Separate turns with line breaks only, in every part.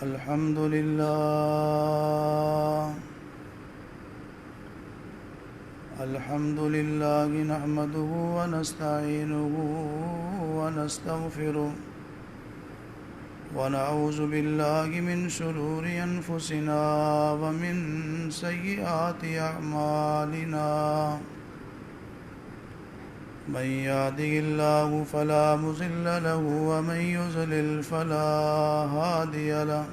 الحمد لله نحمده ونستعينه ونستغفره ونعوذ بالله من شرور أنفسنا ومن سيئات أعمالنا من يهده الله فلا مضل له ومن يضلل فلا هادي له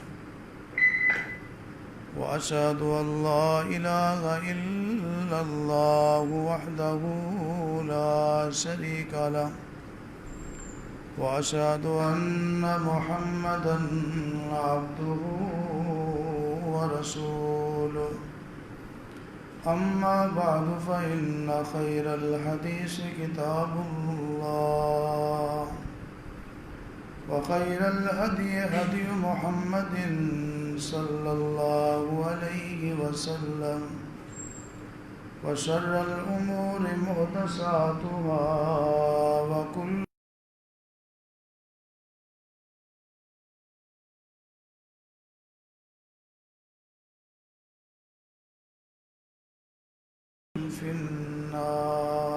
وأشهد أن لا إله إلا الله وحده لا شريك له وأشهد أن محمدا عبده ورسوله أما بعد فإن خير الحديث كتاب الله وخير الهدي هدي محمد صلى الله عليه وسلم وشر الأمور محدثاتها وكل في النار.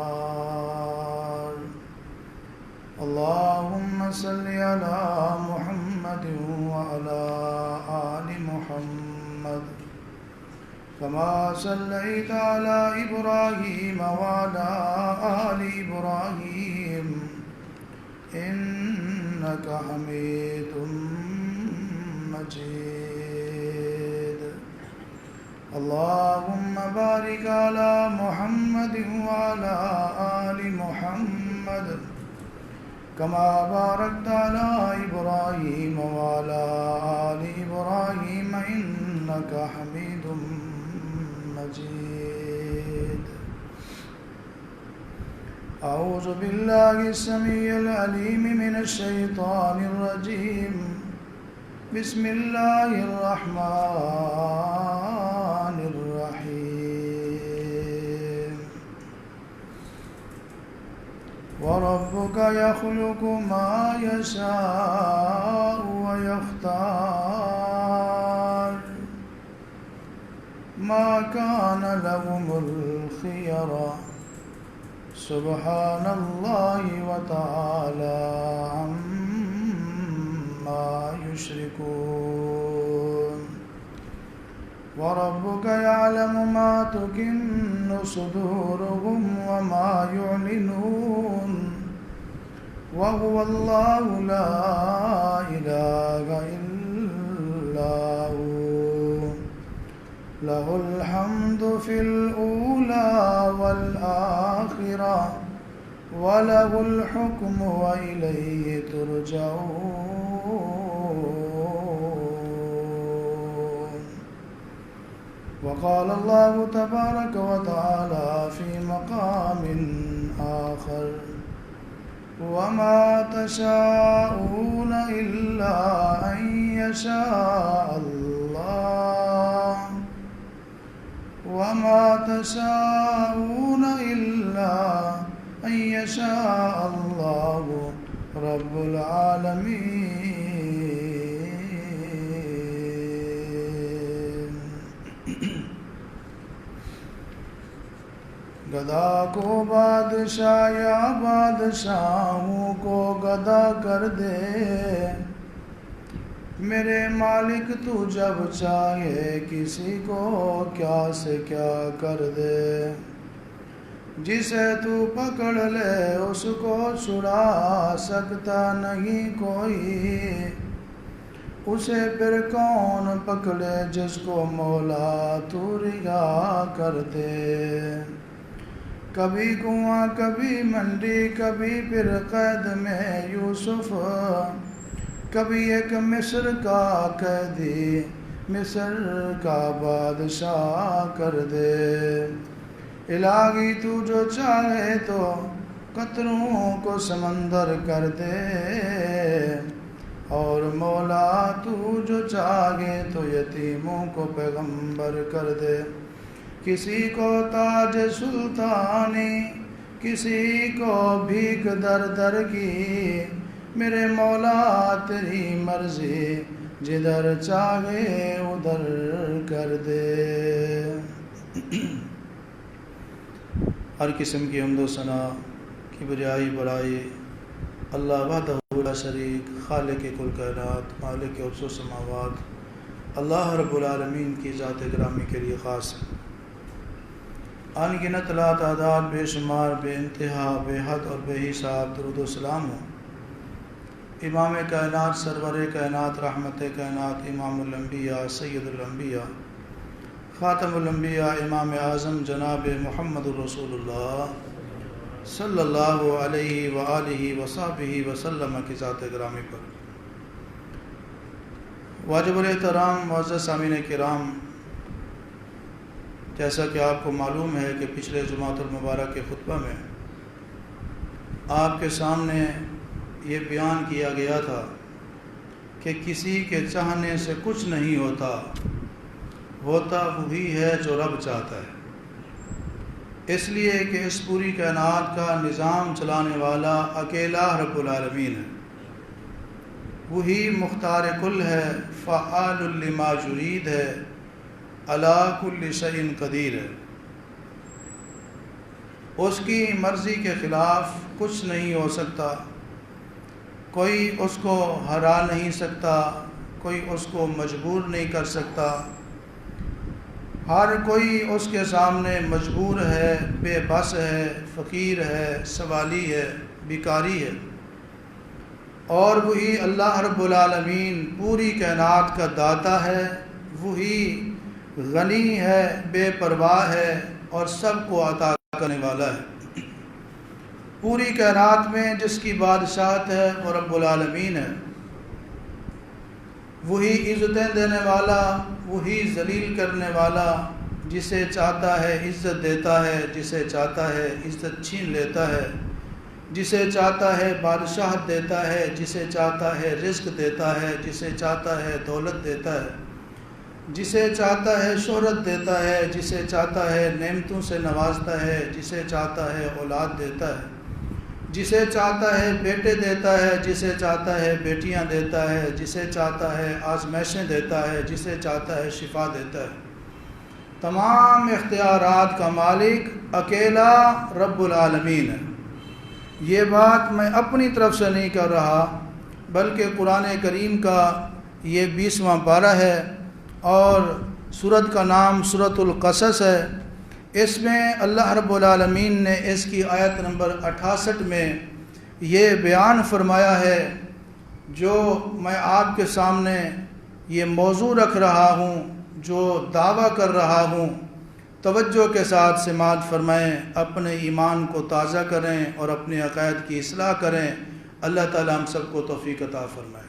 اللهم صل على محمد وعلى آل محمد كما صليت على إبراهيم وعلى آل إبراهيم إنك حميد مجيد. اللهم بارك على محمد وعلى آل محمد كما باركت على إبراهيم وعلى آل إبراهيم إنك حميد مجيد. أعوذ بالله السميع العليم من الشيطان الرجيم. بسم الله الرحمن الرحيم. وربك يخلق ما يشاء ويختار ما كان لهم الخيرة سبحان الله وتعالى عما يشركون. وربك يعلم ما تكن صدورهم وما يعلنون وهو الله لا إله إلا هو له الحمد في الأولى والآخرة وله الحكم وإليه ترجعون. وقال الله تبارك وتعالى في مقام آخر وما تشاءون إلا أن يشاء الله وما تشاءون إلا أن يشاء الله رب العالمين. گدا کو بادشاہ یا بادشاہوں کو گدا کر دے، میرے مالک تو جب چاہے کسی کو کیا سے کیا کر دے. جسے تو پکڑ لے اس کو چھڑا سکتا نہیں کوئی، اسے پھر کون پکڑے جس کو مولا تو رہا کر دے. کبھی کنواں کبھی منڈی کبھی پھر قید میں یوسف، کبھی ایک مصر کا قیدی مصر کا بادشاہ کر دے. الہی تو جو چاہے تو قطروں کو سمندر کر دے، اور مولا تو جو چاہے تو یتیموں کو پیغمبر کر دے. کسی کو تاج سلطانی کسی کو بھیک در در کی، میرے مولا تیری مرضی جدھر چاہے ادھر کر دے۔ ہر قسم کی حمد و ثنا کی بجائی بڑائی اللہ وحدہ لا شریک، خالق کل کائنات، مالک ارض و سماوات، اللہ رب العالمین کی ذات گرامی کے لیے خاص ہے۔ ان گنت لا تعداد، بے شمار، بے انتہا، بے حد اور بے حساب درود و سلام ہو امام کائنات، سرور کائنات، رحمت کائنات، امام الانبیاء، سید الانبیاء، خاتم الانبیاء، امام اعظم جناب محمد الرسول اللہ صلی اللہ علیہ وآلہ وصحبہ وسلم کی ذات گرامی پر۔ واجب الاحترام معزز سامعین کرام، جیسا کہ آپ کو معلوم ہے کہ پچھلے جمعۃ المبارک کے خطبہ میں آپ کے سامنے یہ بیان کیا گیا تھا کہ کسی کے چاہنے سے کچھ نہیں ہوتا، ہوتا وہی ہے جو رب چاہتا ہے۔ اس لیے کہ اس پوری کائنات کا نظام چلانے والا اکیلا رب العالمین ہے، وہی مختار کل ہے، فعال لما یرید ہے، علی کل شیء قدیر ہے۔ اس کی مرضی کے خلاف کچھ نہیں ہو سکتا، کوئی اس کو ہرا نہیں سکتا، کوئی اس کو مجبور نہیں کر سکتا، ہر کوئی اس کے سامنے مجبور ہے، بے بس ہے، فقیر ہے، سوالی ہے، بیکاری ہے۔ اور وہی اللہ رب العالمین پوری کائنات کا داتا ہے، وہی غنی ہے، بے پرواہ ہے اور سب کو عطا کرنے والا ہے۔ پوری کائنات میں جس کی بادشاہت ہے وہ رب العالمین ہے، وہی عزتیں دینے والا، وہی ذلیل کرنے والا، جسے چاہتا ہے عزت دیتا ہے، جسے چاہتا ہے عزت چھین لیتا ہے، جسے چاہتا ہے بادشاہت دیتا ہے، جسے چاہتا ہے رزق دیتا ہے، جسے چاہتا ہے دولت دیتا ہے، جسے چاہتا ہے شہرت دیتا ہے، جسے چاہتا ہے نعمتوں سے نوازتا ہے، جسے چاہتا ہے اولاد دیتا ہے، جسے چاہتا ہے بیٹے دیتا ہے، جسے چاہتا ہے بیٹیاں دیتا ہے، جسے چاہتا ہے آزمائشیں دیتا ہے، جسے چاہتا ہے شفا دیتا ہے۔ تمام اختیارات کا مالک اکیلا رب العالمین ہے۔ یہ بات میں اپنی طرف سے نہیں کر رہا، بلکہ قرآن کریم کا یہ 20واں پارہ ہے اور سورت کا نام سورۃ القصص ہے۔ اس میں اللہ رب العالمین نے اس کی آیت نمبر 68 میں یہ بیان فرمایا ہے، جو میں آپ کے سامنے یہ موضوع رکھ رہا ہوں، جو دعویٰ کر رہا ہوں، توجہ کے ساتھ سماعت فرمائیں، اپنے ایمان کو تازہ کریں اور اپنے عقائد کی اصلاح کریں۔ اللہ تعالیٰ ہم سب کو توفیق عطا فرمائے۔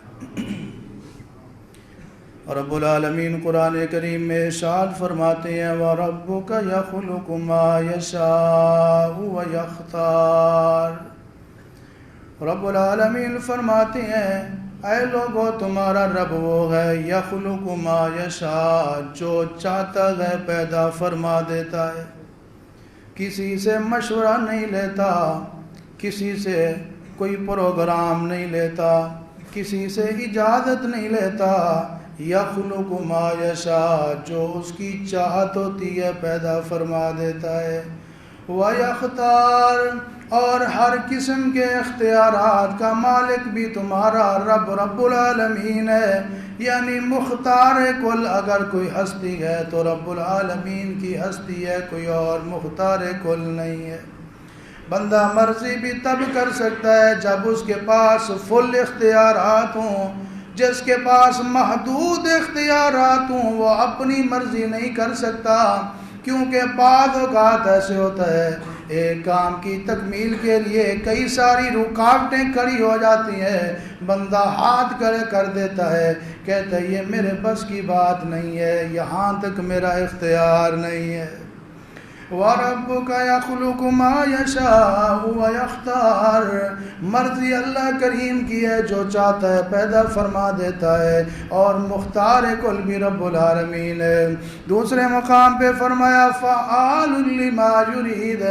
رب العالمین قرآن کریم میں ارشاد فرماتے ہیں وَرَبُّكَ يَخْلُقُ مَا يَشَاءُ وَيَخْتَارُ۔ رب العالمین فرماتے ہیں اے لوگو تمہارا رب وہ ہے یخلق ما یشاء، جو چاہتا ہے پیدا فرما دیتا ہے، کسی سے مشورہ نہیں لیتا، کسی سے کوئی پروگرام نہیں لیتا، کسی سے اجازت نہیں لیتا۔ یخلق ما یشاء، جو اس کی چاہت ہوتی ہے پیدا فرما دیتا ہے۔ وَيَخْتَارُ، اور ہر قسم کے اختیارات کا مالک بھی تمہارا رب العالمین ہے، یعنی مختار کل اگر کوئی ہستی ہے تو رب العالمین کی ہستی ہے، کوئی اور مختار کل نہیں ہے۔ بندہ مرضی بھی تب کر سکتا ہے جب اس کے پاس فل اختیارات ہوں، جس کے پاس محدود اختیارات ہوں وہ اپنی مرضی نہیں کر سکتا، کیونکہ بعض اوقات ایسے ہوتا ہے ایک کام کی تکمیل کے لیے کئی ساری رکاوٹیں کھڑی ہو جاتی ہیں، بندہ ہاتھ کر دیتا ہے، کہتا ہے یہ میرے بس کی بات نہیں ہے، یہاں تک میرا اختیار نہیں ہے۔ وَرَبُّكَ يَخْلُقُ مَا يَشَاءُ وَيَخْتَارُ، مرضی اللہ کریم کی ہے، جو چاہتا ہے پیدا فرما دیتا ہے، اور مختار کل بھی رب العالمین ہے۔ دوسرے مقام پہ فرمایا فَعَالٌ لِمَا يُرِيدُ،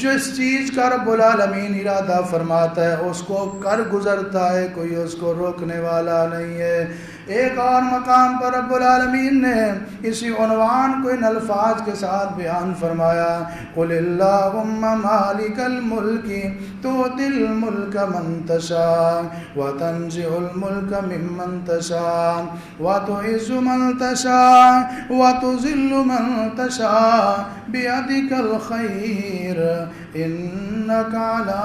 جس چیز کا رب العالمین ارادہ فرماتا ہے اس کو کر گزرتا ہے، کوئی اس کو روکنے والا نہیں ہے۔ ایک اور مقام پر رب العالمین نے اسی عنوان کو ان الفاظ کے ساتھ بیان فرمایا، قل اللہم مالک الملک تؤتی الملک من تشاء وتنزع الملک ممن تشاء وتعز من تشاء وتذل من تشاء بیدک الخیر انک علی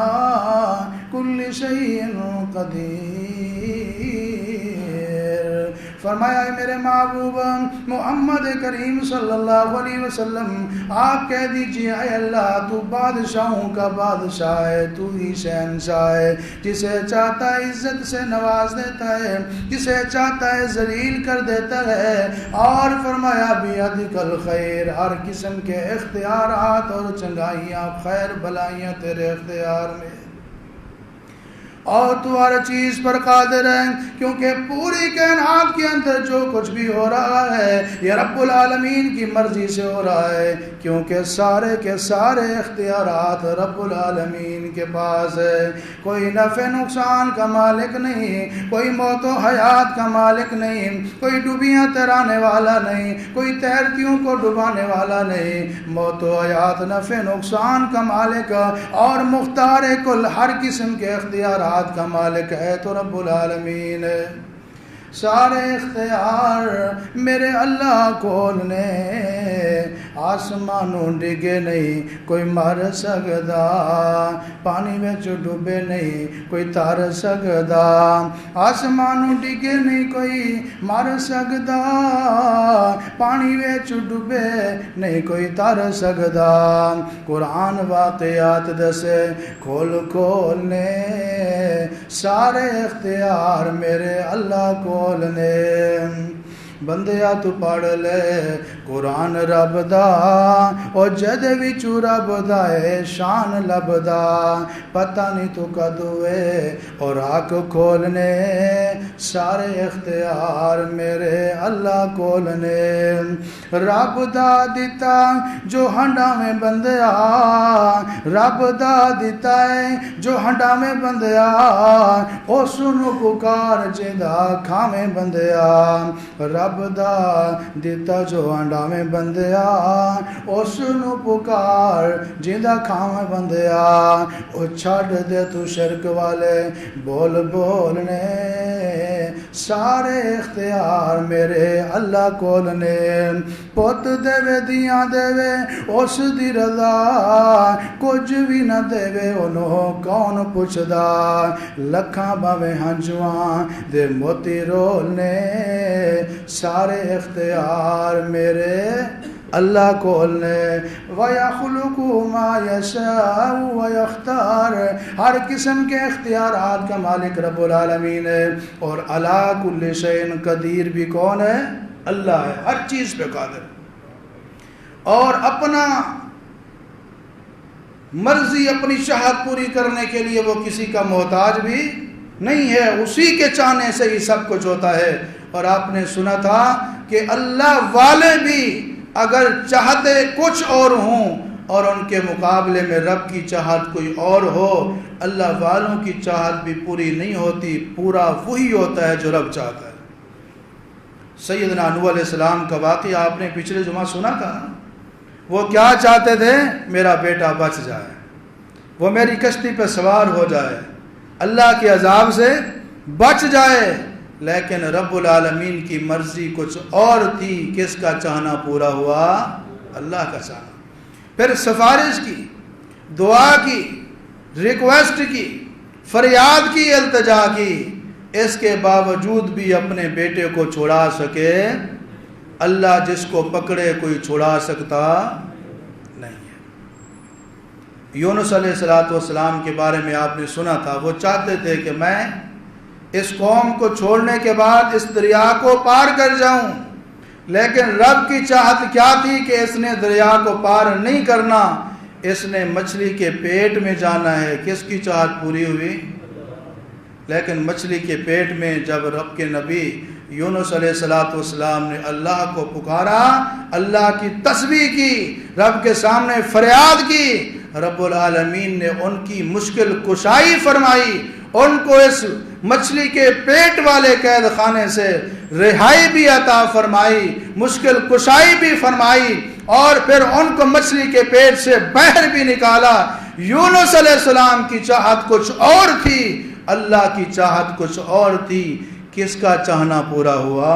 کل شیء قدیر۔ فرمایا ہے میرے محبوب محمد کریم صلی اللہ علیہ وسلم، آپ کہہ دیجئے اے اللہ تو بادشاہوں کا بادشاہ ہے، تو ہی شہنشاہ ہے، جسے چاہتا ہے عزت سے نواز دیتا ہے، جسے چاہتا ہے ذلیل کر دیتا ہے۔ اور فرمایا بیدک الخیر، ہر قسم کے اختیارات اور چنگائیاں، خیر بلائیاں تیرے اختیار میں، اور تو ہر چیز پر قادر ہے، کیونکہ پوری کائنات کے اندر جو کچھ بھی ہو رہا ہے یہ رب العالمین کی مرضی سے ہو رہا ہے، کیونکہ سارے کے سارے اختیارات رب العالمین کے پاس ہے۔ کوئی نفع نقصان کا مالک نہیں، کوئی موت و حیات کا مالک نہیں، کوئی ڈوبیاں تیرانے والا نہیں، کوئی تیرتیوں کو ڈبانے والا نہیں۔ موت و حیات، نفع نقصان کا مالک اور مختار کل ہر قسم کے اختیارات کا مالک ہے تو رب العالمین ہے۔ سارے اختیار میرے اللہ کول نے، آسمانوں ڈگے نہیں کوئی مر سکدا، پانی وچ ڈوبے نہیں کوئی تر سکدا، آسمانوں ڈگے نہیں کوئی مر سکدا، پانی وچ ڈوبے نہیں کوئی تر سکدا۔ قرآن واقعات دسے کھول کھول نے، سارے اختیار میرے اللہ کو نے۔ بندیا تو پڑھ لے قرآن رب دا، او جد وچوں رب دا اے شان لبدا، پتہ نہیں تو کدوں اے اور آنکھ کھولنے، سارے اختیار میرے اللہ کول نے۔ رب دا دیتا جو ہنڈا میں بندیا، رب دا دیتا ہے جو ہنڈا میں بندیا، او سنو پکار جیندہ کھاویں بندیا، رب دا دیتا جو ہنڈا میں بندیا، اس نو پکار جیندہ کھاویں بندیا۔ او چھڑ دے تو شرک والے بول بولنے، سارے اختیار میرے اللہ کول نے۔ پوت دے وے دیاں دے وے اس دی رضا، کچھ بھی نہ دے وے انہوں کون پوچھدا، لکھاں باویں ہنجواں دے موتی رولنے، سارے اختیار میرے اللہ کول نے۔ وَيَخْلُقُ مَا يَشَاءُ وَيَخْتَارُ، ہر قسم کے اختیارات کا مالک رب العالمین ہے، اور عَلَىٰ كُلِّ شَيْءٍ قدیر بھی کون ہے؟ اللہ ہے، ہر چیز پہ قادر، اور اپنا مرضی اپنی شہادت پوری کرنے کے لیے وہ کسی کا محتاج بھی نہیں ہے، اسی کے چاہنے سے ہی سب کچھ ہوتا ہے۔ اور آپ نے سنا تھا کہ اللہ والے بھی اگر چاہتے کچھ اور ہوں اور ان کے مقابلے میں رب کی چاہت کوئی اور ہو، اللہ والوں کی چاہت بھی پوری نہیں ہوتی، پورا وہی ہوتا ہے جو رب چاہتا ہے۔ سیدنا نوح علیہ السلام کا واقعہ آپ نے پچھلے جمعہ سنا تھا، وہ کیا چاہتے تھے؟ میرا بیٹا بچ جائے، وہ میری کشتی پہ سوار ہو جائے، اللہ کے عذاب سے بچ جائے، لیکن رب العالمین کی مرضی کچھ اور تھی۔ کس کا چاہنا پورا ہوا؟ اللہ کا چاہنا۔ پھر سفارش کی، دعا کی، ریکویسٹ کی، فریاد کی، التجا کی، اس کے باوجود بھی اپنے بیٹے کو چھڑا سکے؟ اللہ جس کو پکڑے کوئی چھڑا سکتا نہیں ہے۔ یونس علیہ السلام کے بارے میں آپ نے سنا تھا، وہ چاہتے تھے کہ میں اس قوم کو چھوڑنے کے بعد اس دریا کو پار کر جاؤں، لیکن رب کی چاہت کیا تھی کہ اس نے دریا کو پار نہیں کرنا، اس نے مچھلی کے پیٹ میں جانا ہے۔ کس کی چاہت پوری ہوئی؟ لیکن مچھلی کے پیٹ میں جب رب کے نبی یونس علیہ السلام نے اللہ کو پکارا، اللہ کی تسبیح کی، رب کے سامنے فریاد کی، رب العالمین نے ان کی مشکل کشائی فرمائی، ان کو اس مچھلی کے پیٹ والے قید خانے سے رہائی بھی عطا فرمائی، مشکل کشائی بھی فرمائی، اور پھر ان کو مچھلی کے پیٹ سے باہر بھی نکالا۔ یونس علیہ السلام کی چاہت کچھ اور تھی، اللہ کی چاہت کچھ اور تھی۔ کس کا چاہنا پورا ہوا؟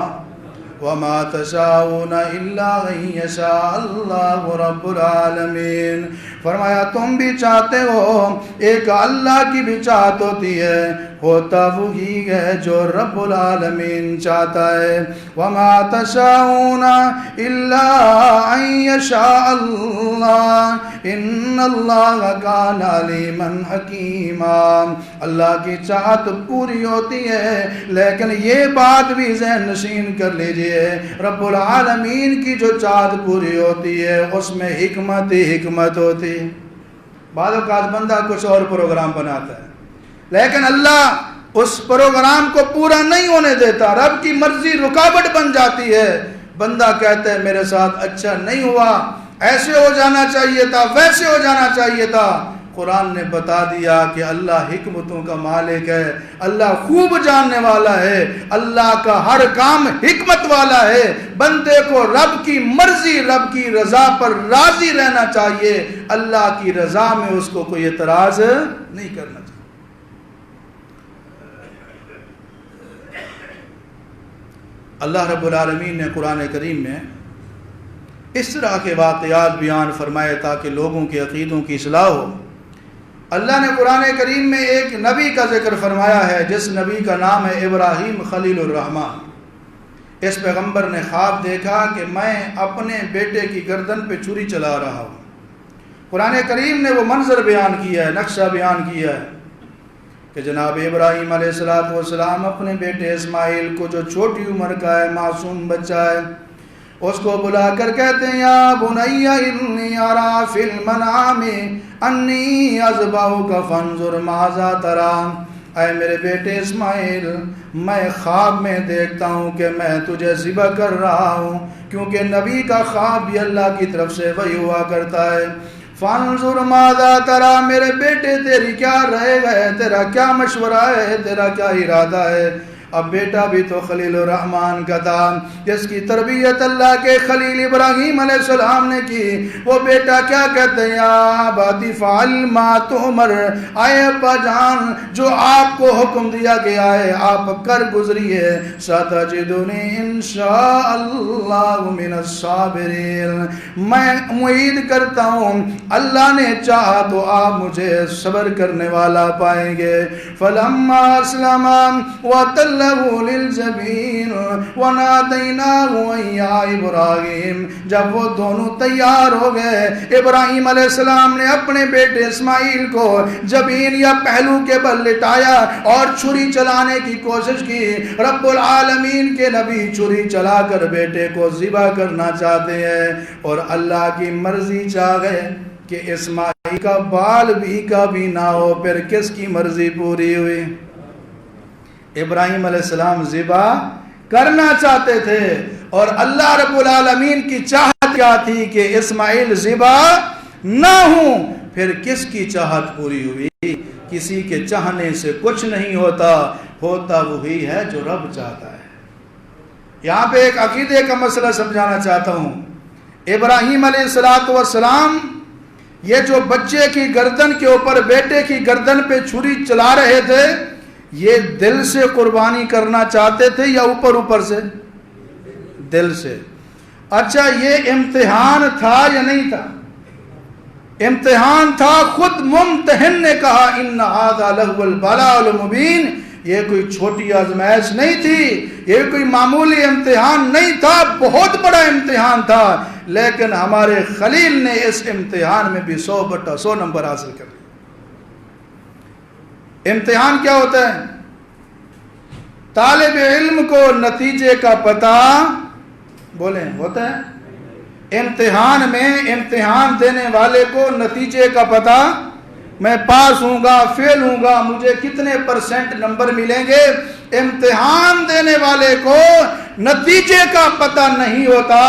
وَمَا تَشَاءُونَ إِلَّا أَن يَشَاءَ اللَّهُ رَبُّ الْعَالَمِينَ۔ فرمایا تم بھی چاہتے ہو، ایک اللہ کی بھی چاہت ہوتی ہے، ہوتا وہی ہے جو رب العالمین چاہتا ہے۔ وَمَا تَشَاءُونَ إِلَّا أَن يَشَاءَ اللَّهُ إِنَّ اللَّهَ كَانَ عَلِيمًا حَكِيمًا۔ اللہ کی چاہت پوری ہوتی ہے، لیکن یہ بات بھی ذہن نشین کر لیجئے، رب العالمین کی جو چاہت پوری ہوتی ہے اس میں حکمت ہی حکمت ہوتی ہے۔ بعض اوقات بندہ کچھ اور پروگرام بناتا ہے، لیکن اللہ اس پروگرام کو پورا نہیں ہونے دیتا، رب کی مرضی رکاوٹ بن جاتی ہے۔ بندہ کہتا ہے میرے ساتھ اچھا نہیں ہوا، ایسے ہو جانا چاہیے تھا، ویسے ہو جانا چاہیے تھا۔ قرآن نے بتا دیا کہ اللہ حکمتوں کا مالک ہے، اللہ خوب جاننے والا ہے، اللہ کا ہر کام حکمت والا ہے۔ بندے کو رب کی مرضی، رب کی رضا پر راضی رہنا چاہیے، اللہ کی رضا میں اس کو کوئی اعتراض نہیں کرنا چاہیے۔ اللہ رب العالمین نے قرآن کریم میں اس طرح کے واقعات بیان فرمائے تاکہ لوگوں کے عقیدوں کی اصلاح ہو۔ اللہ نے قرآن کریم میں ایک نبی کا ذکر فرمایا ہے جس نبی کا نام ہے ابراہیم خلیل الرحمن۔ اس پیغمبر نے خواب دیکھا کہ میں اپنے بیٹے کی گردن پہ چھری چلا رہا ہوں۔ قرآن کریم نے وہ منظر بیان کیا ہے، نقشہ بیان کیا ہے کہ جناب ابراہیم علیہ السلام اپنے بیٹے اسماعیل کو، جو چھوٹی عمر کا ہے، معصوم بچہ ہے، اس کو بلا کر کہتے ہیں یا بنی انی ارا فی المنام انی اذبحک فانظر ماذا تری۔ اے میرے بیٹے اسماعیل، میں خواب میں دیکھتا ہوں کہ میں تجھے ذبح کر رہا ہوں، کیونکہ نبی کا خواب بھی اللہ کی طرف سے وہی ہوا کرتا ہے۔ فانظر ماذا تری، میرے بیٹے تیری کیا رائے ہے، تیرا کیا مشورہ ہے، تیرا کیا ارادہ ہے۔ اب بیٹا بھی تو خلیل الرحمن کا تھا، جس کی تربیت اللہ کے خلیل ابراہیم علیہ السلام نے کی۔ وہ بیٹا کیا کہتے ہیں یا ابتی فعل ما تؤمر، آئے ابا جان جو آپ کو حکم دیا گیا ہے آپ کر گزریے، ستجدنی انشاء اللہ من الصابرین، میں امید کرتا ہوں اللہ نے چاہا تو آپ مجھے صبر کرنے والا پائیں گے۔ فلما اسلم وتل للجبین ونادیناہ ان یا ابراہیم، جب وہ دونوں تیار ہو گئے، ابراہیم علیہ السلام نے اپنے بیٹے اسماعیل کو جبین یا پہلو کے بل لٹایا اور چھری چلانے کی کوشش کی۔ رب العالمین کے نبی چھری چلا کر بیٹے کو ذبح کرنا چاہتے ہیں، اور اللہ کی مرضی چاہ گئے کہ اسماعیل کا بال بھی کبھی نہ ہو۔ پھر کس کی مرضی پوری ہوئی؟ ابراہیم علیہ السلام ذبح کرنا چاہتے تھے، اور اللہ رب العالمین کی چاہت کیا تھی کہ اسماعیل ذبح نہ ہوں۔ پھر کس کی چاہت پوری ہوئی؟ کسی کے چاہنے سے کچھ نہیں ہوتا، ہوتا وہی ہے جو رب چاہتا ہے۔ یہاں پہ ایک عقیدے کا مسئلہ سمجھانا چاہتا ہوں۔ ابراہیم علیہ السلام یہ جو بچے کی گردن کے اوپر، بیٹے کی گردن پہ چھری چلا رہے تھے، یہ دل سے قربانی کرنا چاہتے تھے یا اوپر اوپر سے؟ دل سے۔ اچھا یہ امتحان تھا یا نہیں تھا؟ امتحان تھا۔ خود ممتحن نے کہا ان ھذا لہو البلاء المبین، یہ کوئی چھوٹی آزمائش نہیں تھی، یہ کوئی معمولی امتحان نہیں تھا، بہت بڑا امتحان تھا، لیکن ہمارے خلیل نے اس امتحان میں بھی 100/100 نمبر حاصل کر لیا۔ امتحان کیا ہوتا ہے؟ طالب علم کو نتیجے کا پتہ بولیں ہوتا ہے؟ امتحان میں امتحان دینے والے کو نتیجے کا پتہ میں پاس ہوں گا فیل ہوں گا, مجھے کتنے % نمبر ملیں گے. امتحان دینے والے کو نتیجے کا پتہ نہیں ہوتا.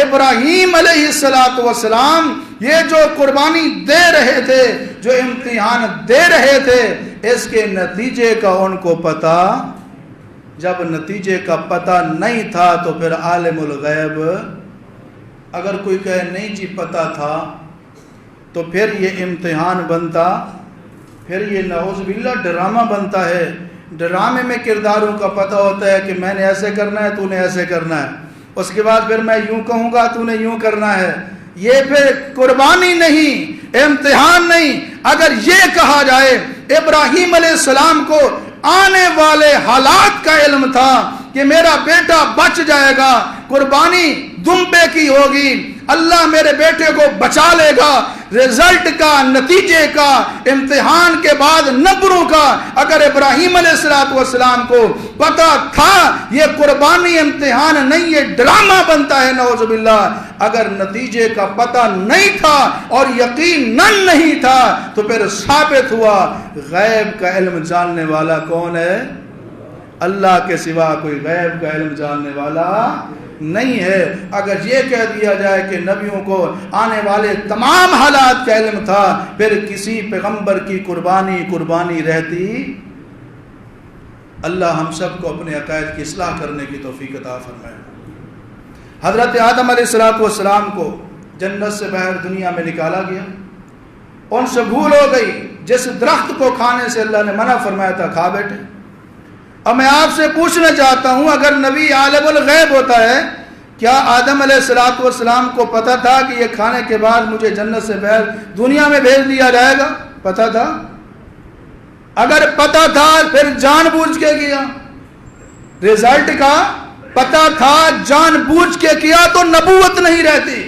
ابراہیم علیہ السلام یہ جو قربانی دے رہے تھے, جو امتحان دے رہے تھے, اس کے نتیجے کا ان کو پتہ, جب نتیجے کا پتہ نہیں تھا تو پھر عالم الغیب, اگر کوئی کہے نہیں جی پتہ تھا تو پھر یہ امتحان بنتا, پھر یہ نعوذ باللہ ڈرامہ بنتا ہے. ڈرامے میں کرداروں کا پتہ ہوتا ہے کہ میں نے ایسے کرنا ہے, تو نے ایسے کرنا ہے, اس کے بعد پھر میں یوں کہوں گا, تو نے یوں کرنا ہے. یہ پھر قربانی نہیں, امتحان نہیں. اگر یہ کہا جائے ابراہیم علیہ السلام کو آنے والے حالات کا علم تھا کہ میرا بیٹا بچ جائے گا, قربانی دمبے کی ہوگی, اللہ میرے بیٹے کو بچا لے گا, رزلٹ کا, نتیجے کا, امتحان کے بعد نمبروں کا اگر ابراہیم علیہ السلام کو پتہ تھا, یہ قربانی امتحان نہیں, یہ ڈرامہ بنتا ہے نعوذ باللہ. اگر نتیجے کا پتہ نہیں تھا اور یقیناً نہیں تھا تو پھر ثابت ہوا غیب کا علم جاننے والا کون ہے؟ اللہ کے سوا کوئی غیب کا علم جاننے والا نہیں ہے. اگر یہ کہہ دیا جائے کہ نبیوں کو آنے والے تمام حالات کا علم تھا, پھر کسی پیغمبر کی قربانی رہتی. اللہ ہم سب کو اپنے عقائد کی اصلاح کرنے کی توفیق عطا فرمائے. حضرت آدم علیہ السلام کو جنت سے باہر دنیا میں نکالا گیا, ان سے بھول ہو گئی, جس درخت کو کھانے سے اللہ نے منع فرمایا تھا کھا بیٹھے. اب میں آپ سے پوچھنا چاہتا ہوں, اگر نبی عالم الغیب ہوتا ہے, کیا آدم علیہ السلام کو پتا تھا کہ یہ کھانے کے بعد مجھے جنت سے باہر دنیا میں بھیج دیا جائے گا؟ پتا تھا؟ اگر پتا تھا پھر جان بوجھ کے کیا, رزلٹ کا پتا تھا, جان بوجھ کے کیا تو نبوت نہیں رہتی.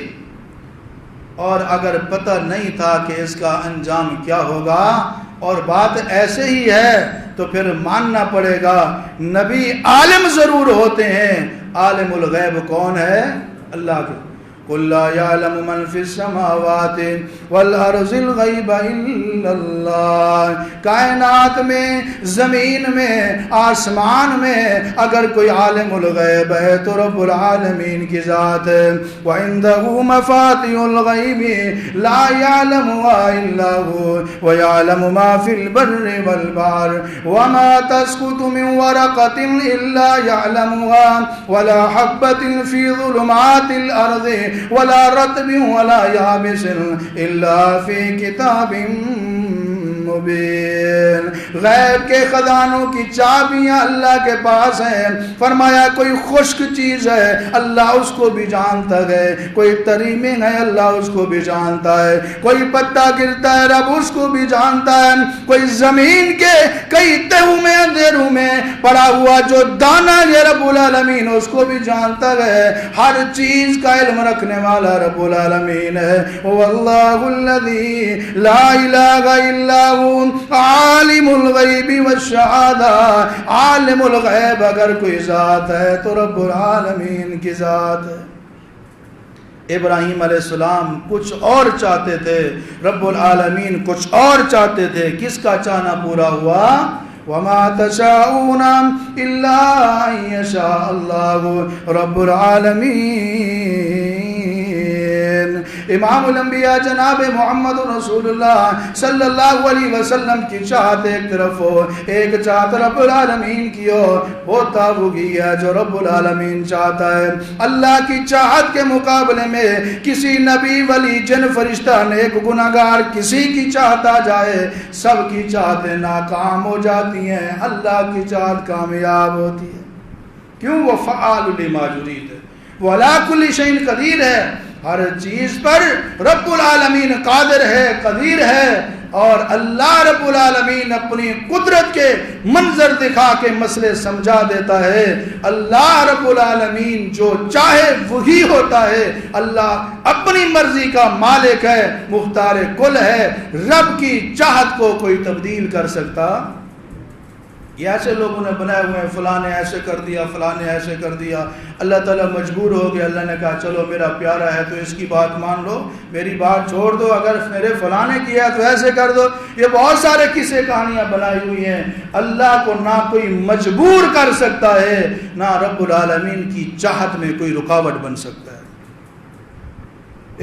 اور اگر پتہ نہیں تھا کہ اس کا انجام کیا ہوگا اور بات ایسے ہی ہے تو پھر ماننا پڑے گا نبی عالم ضرور ہوتے ہیں, عالم الغیب کون ہے؟ اللہ کے. قل لا يعلم من في السماوات والارض الغیب الا اللہ. کائنات میں, زمین میں, آسمان میں اگر کوئی عالم الغیب ہے تو رب العالمین کی ذات ہے. وعنده مفاتيح الغیب لا يعلمها الا هو ويعلم ما في البر والبحر وما تسقط من ورقة الا يعلمها ولا حبة في ظلمات الارض ولا رطب ولا يابس الا في كتاب مبین. غیب کے خزانوں کی چابیاں اللہ کے پاس ہیں. فرمایا کوئی خشک چیز ہے اللہ اس کو بھی جانتا ہے, کوئی تری میں ہے اللہ اس کو بھی جانتا ہے, کوئی پتا گرتا ہے رب اس کو بھی جانتا ہے, کوئی زمین کے کئی تہوں میں اندھیروں میں پڑا ہوا جو دانا ہے رب العالمین اس کو بھی جانتا ہے. ہر چیز کا علم رکھنے والا رب العالمین ہے. واللہ الذی لا الہ الا عالم الغیب والشہادہ. عالم الغیب اگر کوئی ذات ہے تو رب العالمین کی ذات ہے. ابراہیم علیہ السلام کچھ اور چاہتے تھے, رب العالمین کچھ اور چاہتے تھے. کس کا چاہنا پورا ہوا؟ وما تشاءون الا ان یشاء اللہ رب العالمین. امام الانبیاء جناب محمد رسول اللہ صلی اللہ علیہ وسلم کی چاہت ایک طرف ہو, ایک چاہت رب العالمین کی ہو, ہوتا وہی ہے جو رب العالمین چاہتا ہے. اللہ کی چاہت کے مقابلے میں کسی نبی ولی جن فرشتہ نیک گناہگار کسی کی چاہت آ جائے سب کی چاہتیں ناکام ہو جاتی ہیں, اللہ کی چاہت کامیاب ہوتی ہے. کیوں؟ وہ فعال لما یرید ہے, وہ علی کل شیء قدیر ہے. ہر چیز پر رب العالمین قادر ہے, قدیر ہے. اور اللہ رب العالمین اپنی قدرت کے منظر دکھا کے مسئلے سمجھا دیتا ہے. اللہ رب العالمین جو چاہے وہی ہوتا ہے. اللہ اپنی مرضی کا مالک ہے, مختار کل ہے. رب کی چاہت کو کوئی تبدیل کر سکتا یہ ایسے لوگوں نے بنائے ہوئے ہیں، فلاں نے ایسے کر دیا، فلاں نے ایسے کر دیا. اللہ تعالیٰ مجبور ہو گیا، اللہ نے کہا چلو میرا پیارا ہے تو اس کی بات مان لو، میری بات چھوڑ دو، اگر میرے فلاں نے کیا تو ایسے کر دو. یہ بہت سارے قصے کہانیاں بنائی ہوئی ہیں. اللہ کو نہ کوئی مجبور کر سکتا ہے، نہ رب العالمین کی چاہت میں کوئی رکاوٹ بن سکتا ہے.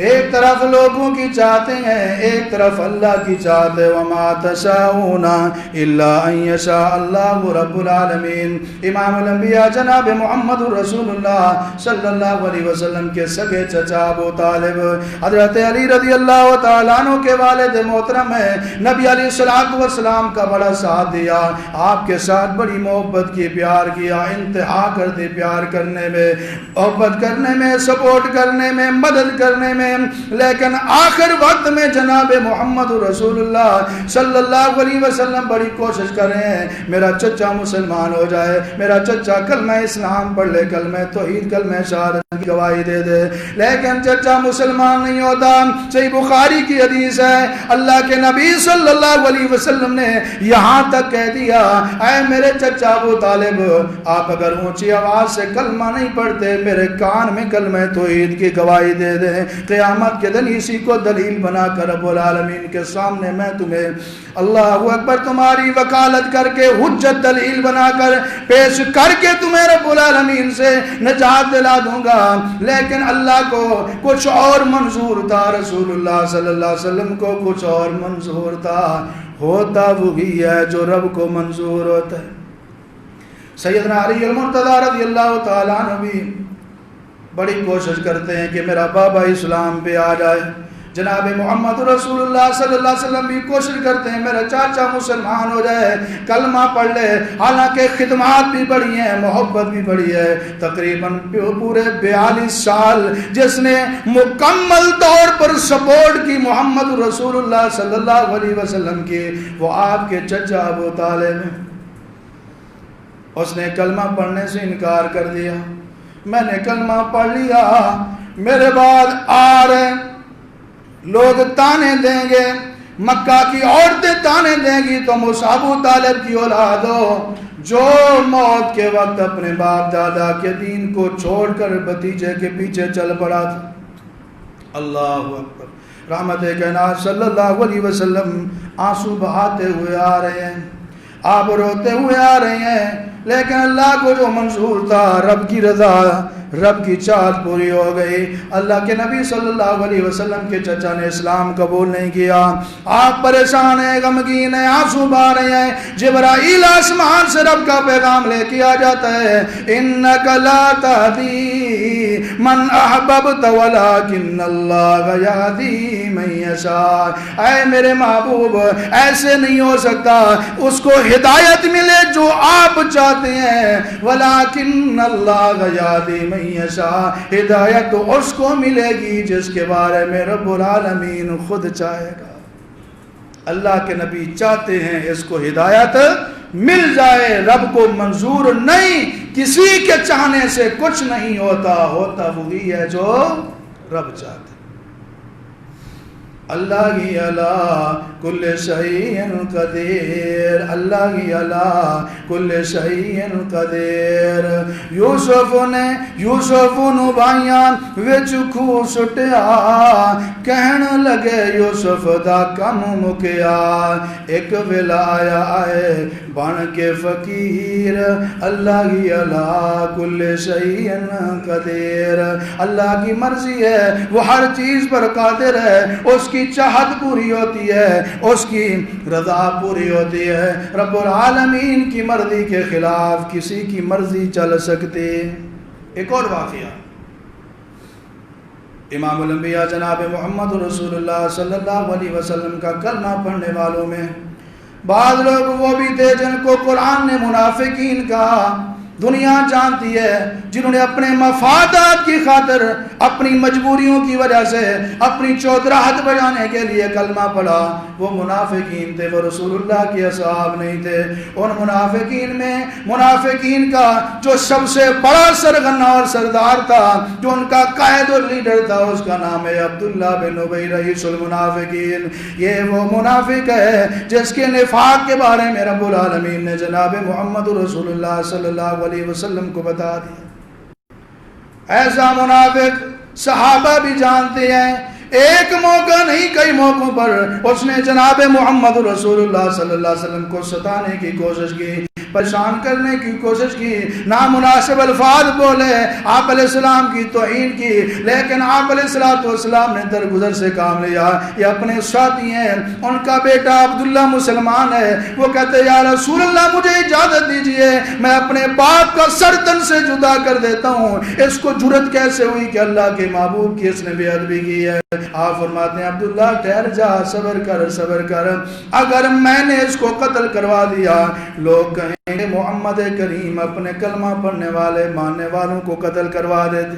ایک طرف لوگوں کی چاہتے ہیں، ایک طرف اللہ کی چاہت ہے. وما تشاءون الا ان یشاء اللہ رب العالمین. امام الانبیاء جناب محمد رسول اللہ صلی اللہ علیہ وسلم کے سگے چچا ابو طالب حضرت علی رضی اللہ تعالیٰ عنہ کے والد محترم ہیں. نبی علیہ الصلوۃ والسلام کا بڑا ساتھ دیا، آپ کے ساتھ بڑی محبت کی، پیار کیا، انتہا کر دی پیار کرنے میں، محبت کرنے میں، سپورٹ کرنے میں، مدد کرنے میں. لیکن آخر وقت میں جناب محمد رسول اللہ صلی اللہ علیہ وسلم بڑی کوشش کر رہے ہیں میرا چچا مسلمان ہو جائے، میرا چچا کلمہ اسلام پڑھ لے، کلمہ توحید، کلمہ شہادت کی گواہی دے دے. لیکن چچا مسلمان نہیں ہوتا. صحیح بخاری کی حدیث ہے، اللہ کے نبی صلی اللہ علیہ وسلم نے یہاں تک کہہ دیا اے میرے چچا ابو طالب، آپ اگر اونچی آواز سے کلمہ نہیں پڑھتے، میرے کان میں کلمہ توحید کی گواہی دے دیں، قیامت کے دن اسی کو دلیل بنا کر رب العالمین کے سامنے میں تمہیں اللہ اکبر تمہاری وکالت کر کے حجت دلیل بنا کر پیش کر کے تمہیں رب العالمین سے نجات دلا دوں گا. لیکن اللہ کو کچھ اور منظور تھا، رسول اللہ صلی اللہ علیہ وسلم کو کچھ اور منظور تھا. ہوتا وہی ہے جو رب کو منظور ہوتا ہے. سیدنا علی المرتضیٰ رضی اللہ تعالیٰ عنہ بھی بڑی کوشش کرتے ہیں کہ میرا بابا اسلام پہ آ جائے. جناب محمد رسول اللہ صلی اللہ علیہ وسلم بھی کوشش کرتے ہیں میرا چاچا مسلمان ہو جائے، کلمہ پڑھ لے. حالانکہ خدمات بھی بڑی ہیں، محبت بھی بڑی ہے. تقریباً پورے 42 سال جس نے مکمل طور پر سپورٹ کی محمد رسول اللہ صلی اللہ علیہ وسلم کی، وہ آپ کے چچا ابو طالب. اس نے کلمہ پڑھنے سے انکار کر دیا. میں نے کلمہ پڑھ لیا، میرے بعد آ رہے لوگ تانے دیں گے، مکہ کی عورتیں تانے دیں گی تو ابو طالب کی اولاد ہو جو موت کے وقت اپنے باپ دادا کے دین کو چھوڑ کر بھتیجے کے پیچھے چل پڑا تھا. اللہ اکبر. رحمت کائنات صلی اللہ علیہ وسلم آنسو بہاتے ہوئے آ رہے ہیں، آپ روتے ہوئے آ رہے ہیں. لیکن اللہ کو جو منظور تھا، رب کی رضا، رب کی چاہت پوری ہو گئی. اللہ کے نبی صلی اللہ علیہ وسلم کے چچا نے اسلام قبول نہیں کیا. آپ پریشان ہیں، غمگین ہیں، آنسو بہا رہے ہیں. جبرائیل آسمان سے رب کا پیغام لے کے آ جاتا ہے، انک لا تہدی من احببت ولکن اللہ یہدی من یشاء. اے میرے محبوب، ایسے نہیں ہو سکتا اس کو ہدایت ملے جو آپ چاہتے ہیں، ولیکن اللہ یہدی من یشاء. ہدایت تو اس کو ملے گی جس کے بارے میں رب العالمین خود چاہے گا. اللہ کے نبی چاہتے ہیں اس کو ہدایت مل جائے. رب کو منظور نہیں، کسی کے چاہنے سے کچھ نہیں ہوتا، ہوتا وہی ہے جو رب چاہتے. اللہ ہی علی کل شیء قدیر، اللہ ہی علی کل شیء قدیر. یوسف نو بھائیاں وچ کھو سٹیا، کہن لگے یوسف دا کم مکیا. ایک ویلا آیا آئے بن کے فقیر، اللہ ہی علی کل شیء قدیر. اللہ کی مرضی ہے، وہ ہر چیز پر قادر ہے. اس کی چاہت پوری ہوتی ہے، اس کی رضا پوری ہوتی ہے. رب العالمین کی مرضی کے خلاف کسی کی مرضی چل سکتی. ایک اور واقعہ، امام الانبیاء جناب محمد رسول اللہ صلی اللہ علیہ وسلم کا کلمہ پڑھنے والوں میں بعض لوگ وہ بھی تھے جن کو قرآن نے منافقین کہا. دنیا جانتی ہے جنہوں نے اپنے مفادات کی خاطر اپنی مجبوریوں کی وجہ سے اپنی چودراہٹ بجانے کے لیے کلمہ پڑھا، وہ منافقین تھے، وہ رسول اللہ کے اصحاب نہیں تھے۔ ان منافقین میں منافقین کا جو سب سے بڑا سرغنہ اور سردار تھا، جو ان کا قائد اور لیڈر تھا، اس کا نام ہے عبداللہ بن ابی رئیس المنافقین۔ یہ وہ منافق ہے جس کے نفاق کے بارے میں رب العالمین نے جناب محمد رسول اللہ صلی اللہ علیہ وسلم کو بتا دیا۔ ایسا منافق صحابہ بھی جانتے ہیں، ایک موقع نہیں کئی موقعوں پر اس نے جناب محمد رسول اللہ صلی اللہ علیہ وسلم کو ستانے کی کوشش کی، پریشان کرنے کی کوشش کی، نامناسب الفاظ بولے، آپ علیہ السلام کی توہین کی، لیکن آپ علیہ السلام نے درگزر سے کام لیا۔ یہ اپنے ساتھی ہیں، ان کا بیٹا عبداللہ مسلمان ہے، وہ کہتے ہیں یا رسول اللہ مجھے اجازت دیجئے میں اپنے باپ کا سر تن سے جدا کر دیتا ہوں۔ اس کو جرت کیسے ہوئی کہ اللہ کے محبوب کی اس نے بے ادبی کی ہے؟ آپ فرماتے ہیں عبداللہ ٹھہر جا، صبر کر صبر کر، اگر میں نے اس کو قتل کروا دیا لوگ کہیں گے محمد کریم اپنے کلمہ پڑھنے والے ماننے والوں کو قتل کروا دیتے۔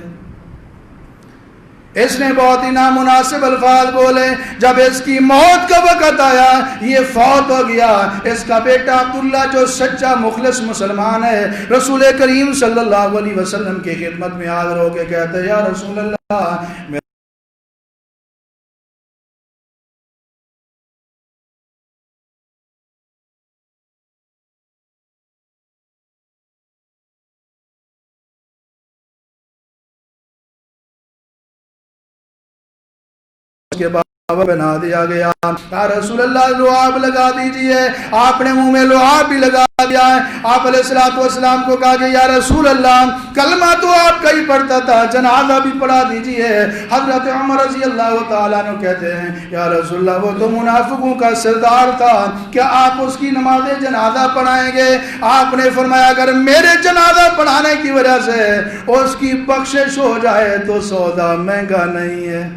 اس نے بہت ہی نامناسب الفاظ بولے۔ جب اس کی موت کا وقت آیا، یہ فوت ہو گیا، اس کا بیٹا عبداللہ جو سچا مخلص مسلمان ہے، رسول کریم صلی اللہ علیہ وسلم کی خدمت میں حاضر ہو کے کہتے ہیں یا رسول اللہ کے بابا بنا دیا گیا۔ یا رسول اللہ لعاب لگا دیجئے، آپ نے منہ میں لعاب بھی لگا دیا ہے۔ آپ علیہ السلام کو کہا کہ یا رسول اللہ کلمہ تو آپ کا ہی پڑھتا تھا، جنازہ بھی پڑھا دیجئے۔ حضرت عمر رضی اللہ تعالیٰ عنہ کہتے ہیں یا رسول اللہ وہ تو منافقوں کا سردار تھا، کیا آپ اس کی نماز جنازہ پڑھائیں گے؟ آپ نے فرمایا اگر میرے جنازہ پڑھانے کی وجہ سے اس کی بخشش ہو جائے تو سودا مہنگا نہیں ہے۔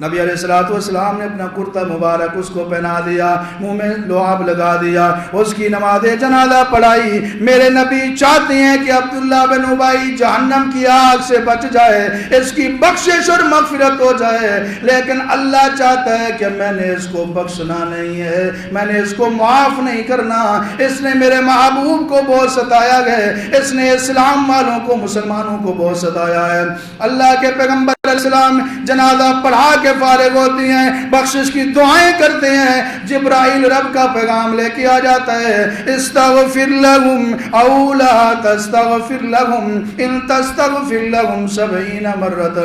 نبی علیہ السلام نے اپنا کرتا مبارک اس کو پہنا دیا، منہ میں لعاب لگا دیا، اس کی نماز جنازہ پڑھائی۔ میرے نبی چاہتے ہیں کہ عبداللہ بن ابی جہنم کی آگ سے بچ جائے، اس کی بخشش اور مغفرت ہو جائے، لیکن اللہ چاہتا ہے کہ میں نے اس کو بخشنا نہیں ہے، میں نے اس کو معاف نہیں کرنا۔ اس نے میرے محبوب کو بہت ستایا ہے، اس نے اسلام والوں کو مسلمانوں کو بہت ستایا ہے۔ اللہ کے پیغمبر علیہ السلام جنازہ پڑھا کے فارغ ہوتی ہیں، بخشش کی دعائیں کرتے ہیں، جبرائیل رب کا پیغام لے کے آ جاتا ہے استغفر لهم او لا تستغفر لهم ان تستغفر لهم 70 مرة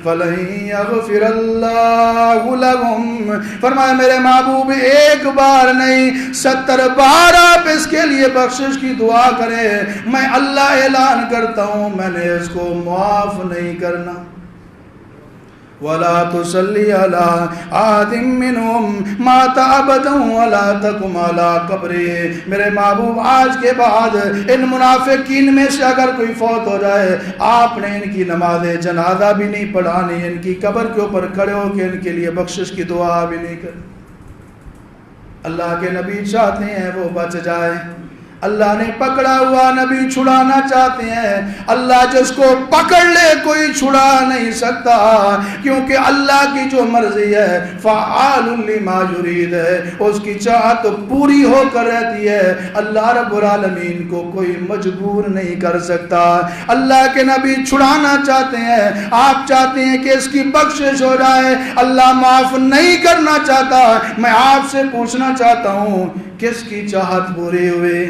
فلن يغفر الله لهم۔ فرمایا میرے محبوب ایک بار نہیں 70 بار آپ اس کے لیے بخشش کی دعا کریں، میں اللہ اعلان کرتا ہوں میں نے اس کو معاف نہیں کرنا۔ وَلَا تُصَلِّ عَلَىٰ أَحَدٍ مِّنْهُمْ مَاتَ أَبَدًا وَلَا تَقُمْ عَلَىٰ قَبْرِهِ۔ میرے محبوب آج کے بعد ان منافقین میں سے اگر کوئی فوت ہو جائے، آپ نے ان کی نماز جنازہ بھی نہیں پڑھانی، ان کی قبر کے اوپر کھڑے ہو کے ان کے لیے بخشش کی دعا بھی نہیں کرنی۔ اللہ کے نبی چاہتے ہیں وہ بچ جائے، اللہ نے پکڑا ہوا نبی چھڑانا چاہتے ہیں، اللہ جس کو پکڑ لے کوئی چھڑا نہیں سکتا، کیونکہ اللہ کی جو مرضی ہے فعال لما یرید ہے، اس کی چاہت پوری ہو کر رہتی ہے، اللہ رب العالمین کو کوئی مجبور نہیں کر سکتا۔ اللہ کے نبی چھڑانا چاہتے ہیں، آپ چاہتے ہیں کہ اس کی بخشش ہو جائے، اللہ معاف نہیں کرنا چاہتا۔ میں آپ سے پوچھنا چاہتا ہوں کس کی چاہت پوری ہوئی؟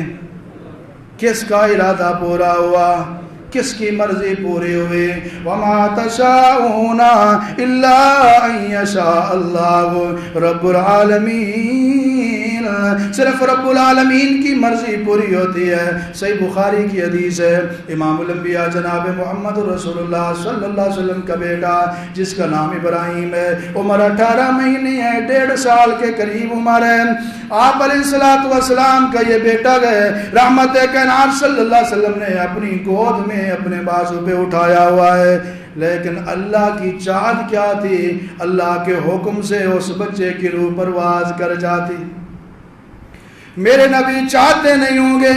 کس کا ارادہ پورا ہوا؟ کس کی مرضی پوری ہوئی؟ وَمَا تَشَاءُونَ إِلَّا أَن يَشَاءَ اللَّهُ رَبُّ الْعَالَمِينَ۔ صرف رب العالمین کی مرضی پوری ہوتی ہے۔ صحیح بخاری کی حدیث ہے، امام الانبیاء جناب محمد رسول اللہ صلی اللہ علیہ وسلم کا بیٹا جس کا نام ابراہیم ہے، عمر 18 مہینے ہے، 1.5 سال کے قریب عمر ہے۔ آپ علیہ السلام کا یہ بیٹا گئے، رحمت کائنات صلی اللہ علیہ وسلم نے اپنی گود میں اپنے بازو پہ اٹھایا ہوا ہے، لیکن اللہ کی چاہت کیا تھی؟ اللہ کے حکم سے اس بچے کی روح پرواز کر جاتی۔ میرے نبی چاہتے نہیں ہوں گے،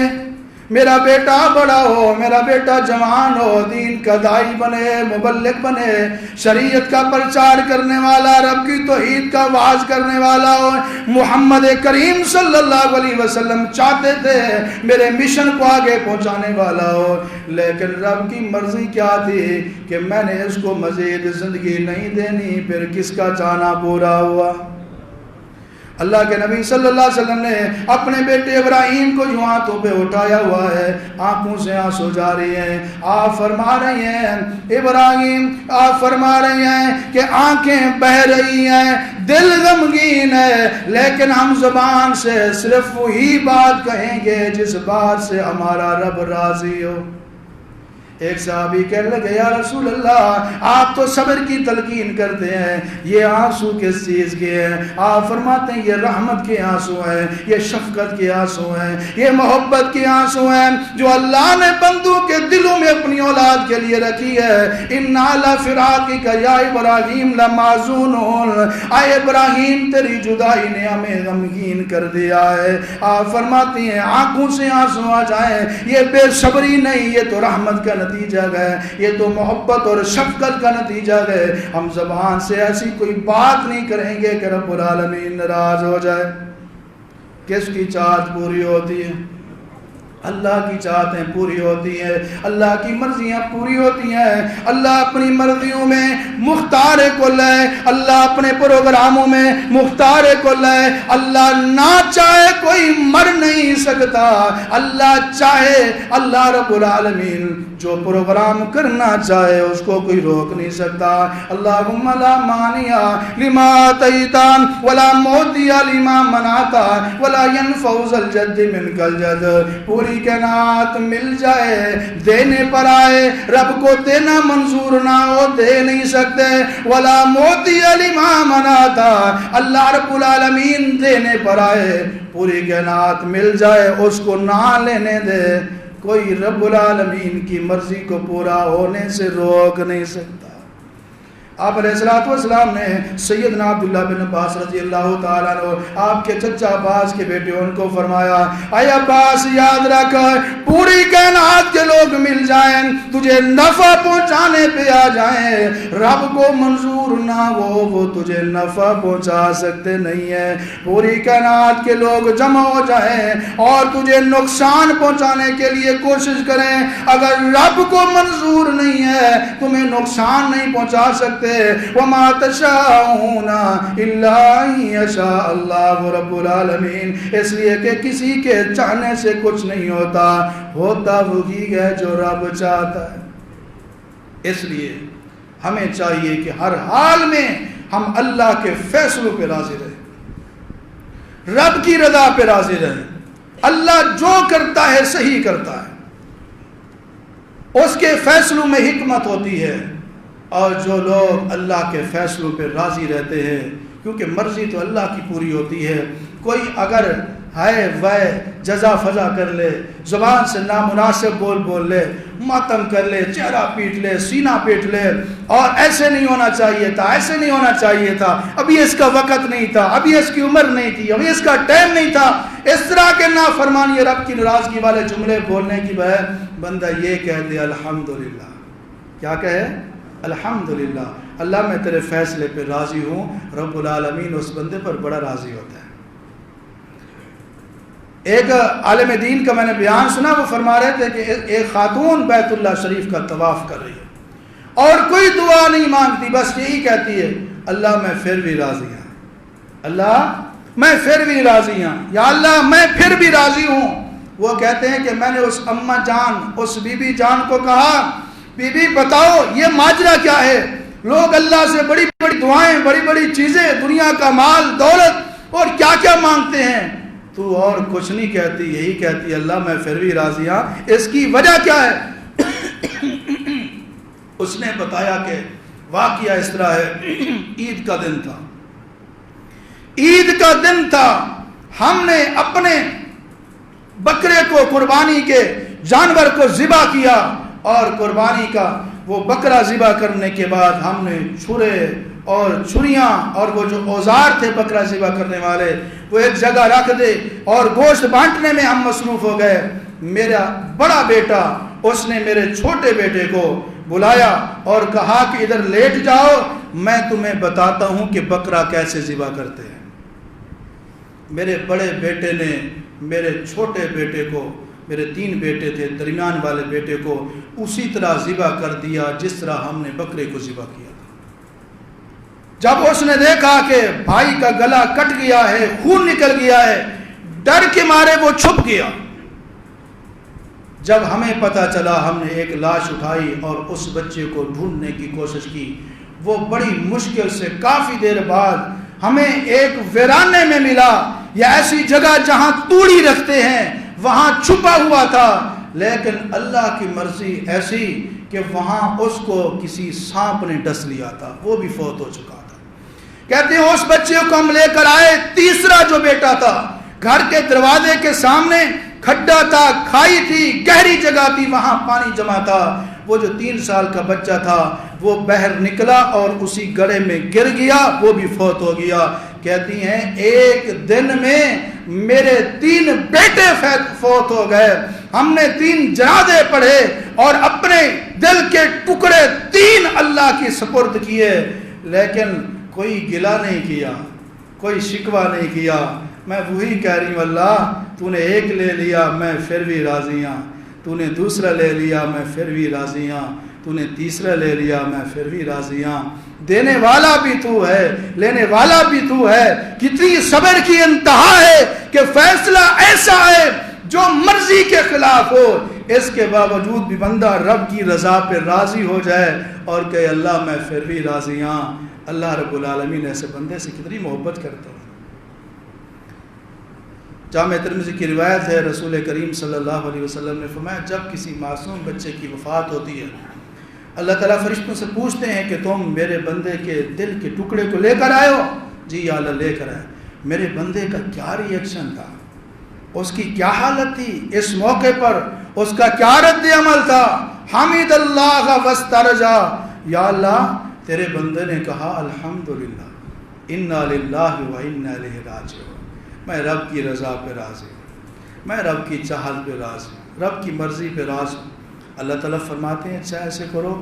میرا بیٹا بڑا ہو، میرا بیٹا جوان ہو، دین کا داعی بنے، مبلغ بنے، شریعت کا پرچار کرنے والا، رب کی توحید کا واعظ کرنے والا ہو۔ محمد کریم صلی اللہ علیہ وسلم چاہتے تھے میرے مشن کو آگے پہنچانے والا ہو، لیکن رب کی مرضی کیا تھی کہ میں نے اس کو مزید زندگی نہیں دینی، پھر کس کا چاہنا پورا ہوا؟ اللہ کے نبی صلی اللہ علیہ وسلم نے اپنے بیٹے ابراہیم کو یوں ہاتھوں پہ اٹھایا ہوا ہے، آنکھوں سے آنسو جاری ہیں، آپ فرما رہے ہیں ابراہیم، آپ فرما رہے ہیں کہ آنکھیں بہہ رہی ہیں، دل غمگین ہے، لیکن ہم زبان سے صرف وہی بات کہیں گے جس بات سے ہمارا رب راضی ہو۔ ایک صحابی کہنے لگے یا رسول اللہ آپ تو صبر کی تلقین کرتے ہیں، یہ آنسو کس چیز کے ہیں؟ آپ فرماتے ہیں یہ رحمت کے آنسو ہیں، یہ شفقت کے آنسو ہیں، یہ محبت کے آنسو ہیں جو اللہ نے بندوں کے دلوں میں اپنی اولاد کے لیے رکھی ہے۔ اِنَّا لَفِرَاقِكَ يَا إِبْرَاهِيمُ لَمَحْزُونُونَ، اے ابراہیم تیری جدائی نے ہمیں غمگین کر دیا ہے۔ آپ فرماتے ہیں آنکھوں سے آنسو آ جائیں، یہ بے صبری نہیں، یہ تو رحمت کا نتیجہ ہے، یہ تو محبت اور شفقت کا نتیجہ ہے۔ ہم زبان سے ایسی کوئی بات نہیں کریں گے کہ رب العالمین ناراض ہو جائے۔ کس کی چاہت پوری ہوتی ہے؟ اللہ کی چاہتیں پوری ہوتی ہیں، اللہ کی مرضیاں پوری ہوتی ہیں۔ اللہ اپنی مرضیوں میں مختار کل ہے، اللہ اپنے پروگراموں میں مختار کل ہے۔ اللہ نہ چاہے کوئی مر نہیں سکتا، اللہ چاہے، اللہ رب العالمین جو پروگرام کرنا چاہے اس کو کوئی روک نہیں سکتا۔ اللہم لا مانع لما اعطیت ولا معطی لما منعت ولا ينفع ذا الجد منک الجد۔ پوری کائنات مل جائے، دینے پر آئے، رب کو دینا منظور نہ ہو، دے نہیں سکتے۔ ولا معطی لما منعت، اللہ رب العالمین دینے پر آئے، پوری کائنات مل جائے، اس کو نہ لینے دے، کوئی رب العالمین کی مرضی کو پورا ہونے سے روک نہیں سکتا۔ آپ علیہ السلام نے سیدنا عبداللہ بن عباس رضی اللہ تعالیٰ عنہ، آپ کے چچا عباس کے بیٹے، ان کو فرمایا اے عباس یاد رکھ پوری کائنات کے لوگ مل جائیں، تجھے نفع پہنچانے پہ آ جائیں، رب کو منظور نہ ہو وہ تجھے نفع پہنچا سکتے نہیں ہیں۔ پوری کائنات کے لوگ جمع ہو جائیں اور تجھے نقصان پہنچانے کے لیے کوشش کریں، اگر رب کو منظور نہیں ہے تمہیں نقصان نہیں پہنچا سکتے۔ وَمَا تَشَاءُونَ إِلَّا أَن يَشَاءَ اللَّهُ رَبُّ الْعَالَمِينَ، اس لیے کہ کسی کے چاہنے سے کچھ نہیں ہوتا، ہوتا وہی ہے جو رب چاہتا ہے۔ اس لیے ہمیں چاہیے کہ ہر حال میں ہم اللہ کے فیصلوں پہ راضی رہیں، رب کی رضا پہ راضی رہیں۔ اللہ جو کرتا ہے صحیح کرتا ہے، اس کے فیصلوں میں حکمت ہوتی ہے، اور جو لوگ اللہ کے فیصلوں پہ راضی رہتے ہیں، کیونکہ مرضی تو اللہ کی پوری ہوتی ہے۔ کوئی اگر ہے وہ جزا فضا کر لے، زبان سے نامناسب بول لے، ماتم کر لے، چہرہ پیٹ لے، سینہ پیٹ لے، اور ایسے نہیں ہونا چاہیے تھا، ایسے نہیں ہونا چاہیے تھا، ابھی اس کا وقت نہیں تھا، ابھی اس کی عمر نہیں تھی، ابھی اس کا ٹائم نہیں تھا، اس طرح کے نافرمانی رب کی ناراضگی والے جملے بولنے کی بجائے بندہ یہ کہہ دے الحمدللہ۔ کیا کہے؟ الحمدللہ، اللہ میں تیرے فیصلے پہ راضی ہوں۔ رب العالمین اس بندے پر بڑا راضی ہوتا ہے۔ ایک عالم دین کا میں نے بیان سنا، وہ فرما رہے تھے کہ ایک خاتون بیت اللہ شریف کا طواف کر رہی ہے اور کوئی دعا نہیں مانگتی، بس یہی کہتی ہے اللہ میں پھر بھی راضی ہوں، اللہ میں پھر بھی راضی ہوں، یا اللہ میں پھر بھی راضی ہوں۔ وہ کہتے ہیں کہ میں نے اس اماں جان، اس بی بی جان کو کہا بی بی بتاؤ یہ ماجرا کیا ہے؟ لوگ اللہ سے بڑی بڑی دعائیں، بڑی بڑی چیزیں، دنیا کا مال دولت اور کیا کیا مانگتے ہیں، تو اور کچھ نہیں کہتی، یہی کہتی اللہ میں پھر بھی راضی ہوں، اس کی وجہ کیا ہے؟ اس نے بتایا کہ واقعہ اس طرح ہے، عید کا دن تھا، عید کا دن تھا، ہم نے اپنے بکرے کو، قربانی کے جانور کو ذبح کیا، اور قربانی کا وہ بکرا ذبح کرنے کے بعد ہم نے چھرے اور چھریاں اور وہ جو اوزار تھے بکرا ذبح کرنے والے وہ ایک جگہ رکھ دے اور گوشت بانٹنے میں ہم مصروف ہو گئے۔ میرا بڑا بیٹا اس نے میرے چھوٹے بیٹے کو بلایا اور کہا کہ ادھر لیٹ جاؤ، میں تمہیں بتاتا ہوں کہ بکرا کیسے ذبح کرتے ہیں۔ میرے بڑے بیٹے نے میرے چھوٹے بیٹے کو، میرے 3 بیٹے تھے، درمیان والے بیٹے کو اسی طرح ذبح کر دیا جس طرح ہم نے بکرے کو ذبح کیا تھا۔ جب اس نے دیکھا کہ بھائی کا گلا کٹ گیا ہے، خون نکل گیا ہے، ڈر کے مارے وہ چھپ گیا۔ جب ہمیں پتہ چلا ہم نے ایک لاش اٹھائی اور اس بچے کو ڈھونڈنے کی کوشش کی۔ وہ بڑی مشکل سے کافی دیر بعد ہمیں ایک ویرانے میں ملا، یا ایسی جگہ جہاں توڑی رکھتے ہیں وہاں چھپا ہوا تھا، لیکن اللہ کی مرضی ایسی کہ وہاں اس کو کسی سانپ نے ڈس لیا تھا، وہ بھی فوت ہو چکا تھا۔ کہتے ہیں اس بچے کو ہم لے کر آئے، تیسرا جو بیٹا تھا، گھر کے دروازے کے سامنے کھڈا تھا، کھائی تھی، گہری جگہ تھی، وہاں پانی جمع تھا۔ وہ جو 3 سال کا بچہ تھا وہ باہر نکلا اور اسی گڑھے میں گر گیا، وہ بھی فوت ہو گیا۔ کہتی ہیں ایک دن میں میرے 3 بیٹے فوت ہو گئے۔ ہم نے 3 جنازے پڑھے اور اپنے دل کے ٹکڑے 3 اللہ کی سپرد کیے، لیکن کوئی گلہ نہیں کیا، کوئی شکوہ نہیں کیا۔ میں وہی کہہ رہی ہوں، اللہ تو نے ایک لے لیا میں پھر بھی راضی ہوں، تو نے دوسرا لے لیا میں پھر بھی راضی ہوں، تو نے تیسرا لے لیا میں پھر بھی راضی ہوں۔ دینے والا بھی تو ہے، لینے والا بھی تو ہے۔ کتنی صبر کی انتہا ہے کہ فیصلہ ایسا ہے جو مرضی کے خلاف ہو، اس کے باوجود بھی بندہ رب کی رضا پہ راضی ہو جائے اور کہ اللہ میں پھر بھی راضی ہوں۔ اللہ رب العالمین ایسے بندے سے کتنی محبت کرتا ہے۔ جامع ترمذی کی روایت ہے، رسول کریم صلی اللہ علیہ وسلم نے فرمایا جب کسی معصوم بچے کی وفات ہوتی ہے، اللہ تعالیٰ فرشتوں سے پوچھتے ہیں کہ تم میرے بندے کے دل کے ٹکڑے کو لے کر آئے ہو؟ جی یا اللہ لے کر آئے۔ میرے بندے کا کیا ری ایکشن تھا، اس کی کیا حالت تھی اس موقع پر، اس کا کیا رد عمل تھا؟ حمید اللہ واسترجا، یا اللہ تیرے بندے نے کہا الحمدللہ انا للہ و انا الیہ راجعون، میں رب کی رضا پہ راضی ہوں، میں رب کی چاہت پہ راضی ہوں، رب کی مرضی پہ راضی ہوں۔ اللہ تعالیٰ فرماتے ہیں اچھا ایسے کرو،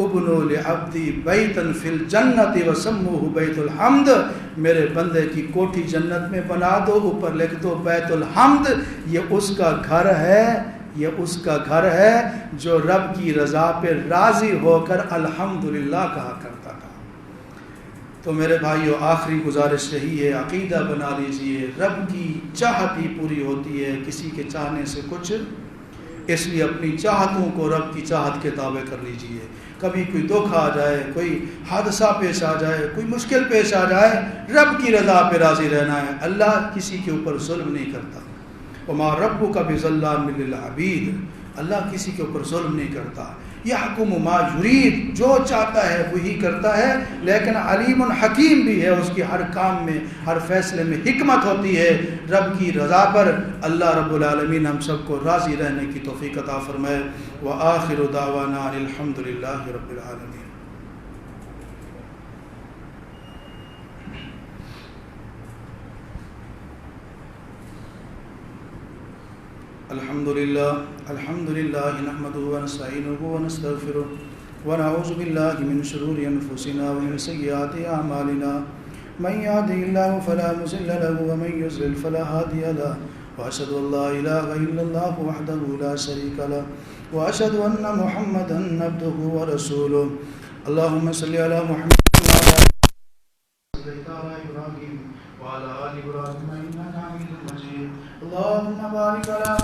ابنو لعبدی بیتن فی الجنت وسموہ بیت الحمد، میرے بندے کی کوٹھی جنت میں بنا دو، اوپر لکھ دو بیت الحمد، یہ اس کا گھر ہے، یہ اس کا گھر ہے جو رب کی رضا پہ راضی ہو کر الحمدللہ کہا کرتا تھا۔ تو میرے بھائیو آخری گزارش یہی ہے، عقیدہ بنا لیجئے رب کی چاہت ہی پوری ہوتی ہے، کسی کے چاہنے سے کچھ، اس لیے اپنی چاہتوں کو رب کی چاہت کے تابع کر لیجئے۔ کبھی کوئی دکھ آ جائے، کوئی حادثہ پیش آ جائے، کوئی مشکل پیش آ جائے، رب کی رضا پہ راضی رہنا ہے۔ اللہ کسی کے اوپر ظلم نہیں کرتا، وما ربک بظلام للعبید، اللہ کسی کے اوپر ظلم نہیں کرتا۔ یحکم ما یرید، جو چاہتا ہے وہی کرتا ہے، لیکن علیم حکیم بھی ہے، اس کی ہر کام میں ہر فیصلے میں حکمت ہوتی ہے۔ رب کی رضا پر اللہ رب العالمین ہم سب کو راضی رہنے کی توفیق عطا فرمائے۔ وآخر دعوانا الحمدللہ رب العالمین۔ الحمدللہ نحمده ونستعینه ونستغفره ونعوذ باللہ من شرور انفسنا ومن سیئات اعمالنا، من يهده الله فلا مضل له ومن يضلل فلا هادي له، واشهد ان لا اله الا الله وحده لا شريك له، واشهد ان محمدا عبده ورسوله۔ اللهم صل على محمد وعلى آل ابراہیم وعلى آل ابراہیم انک حمید مجید۔ اللهم بارک علی